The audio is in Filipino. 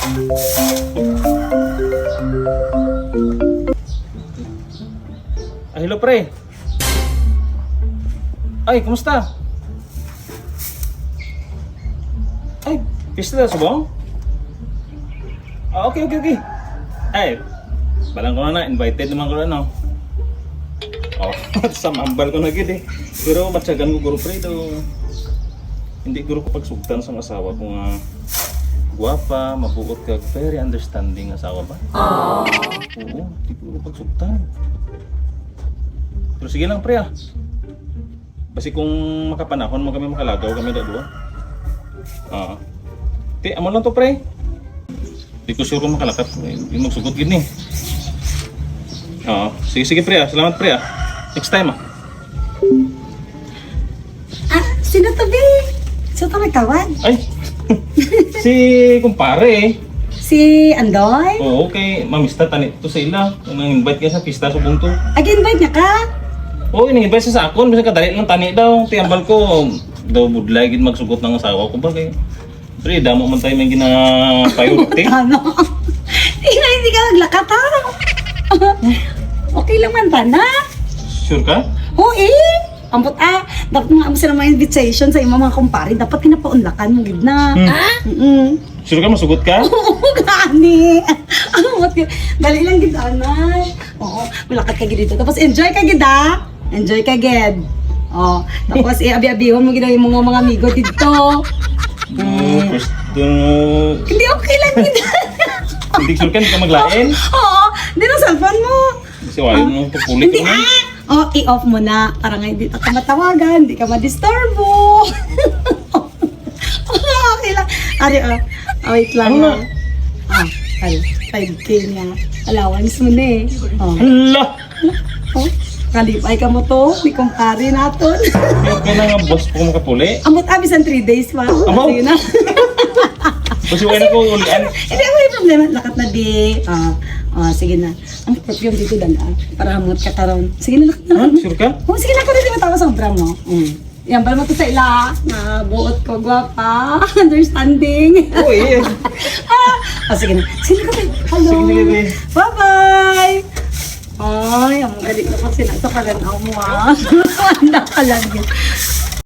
Hello pre. Ay, kumusta? Ay, pista na subong? Okay. Ay, balang ko na, invited naman ko na, no? Oh, sa mambal ko na gid eh. Pero matyagan ko guro pre do. Hindi guro ko pagsugtan sa asawa ko nga guwapa, mabuot ka, very understanding asawa ba? Oo, hindi ko pagsugtan. Pero sige lang pre ah. Basi kung makapanahon mo kami makalagaw kami dalawa. Ti, amo lang to pre. Di ko sure kung makalakat. Hindi magsugot gini. Sige pre ah. Salamat pre ah. Next time ah. Sino to, be? Sino to nagtawag? Ay, si kumpare eh. Si Andoy? Oo, okay. Mamista tanit to sa ila. Nang invite ka sa pista sa bunto. Invite niya ka? Oo, in-invite siya sa akon. Basta kadali lang tani daw. Tiyambal ko. Daw budlay gid magsugot ng asawa ko. Bagay. Pre, damo man tayo may gina-priority. Ano? Hindi ka naglakat, ha? Okay lang man ba na? Sure ka? Oo, Ambot dapat nga mo sila mga invitation sa imong mga kumpare. Dapat kinapaunlakan mo, gid na. Sure ka? Masugot ka? Oo, gani. Ambot ka. Dali lang, gid, anay. Oo, malakat ka gid dito. Tapos enjoy ka, gid, ha? Enjoy ka, gid. Oh, tapos abi-abihon mo gid yung mga amigo dito. Gusto... Hindi okay lang, gid. Hindi sure ka? Hindi ka maglain? Oo, hindi na cellphone mo. Kasi wala mo pupulit Hindi, mo. i-off mo na. Para nga hindi ka matawagan, hindi ka madisturbo. Okay lang. Ari, wait lang. Ano na? 5K niya. Allowance mo na eh. Hala! Kalipay ka mo to. May kumpare natin. Kaya na nga boss po makapuli. Amot abis ang 3 days pa. Amo? Sige na. Kasi wala ko ulian. Hindi ako may problema. Lakat na di. Sige na. Ang perfume dito dala. Para hamot ka karon. Sige na, lakat na. Sure ka? Sige na, ako rin matawa sa obra mo. Yan, pala mo to sa ila. Na buot ko, gwapa. Understanding. Oo, eh. Sige na. Sige na kami. Hello. Sige, sige. Bye-bye. Ay, ang galing na kasi nasa kalanaw mo, ha. Handa ka lang yun.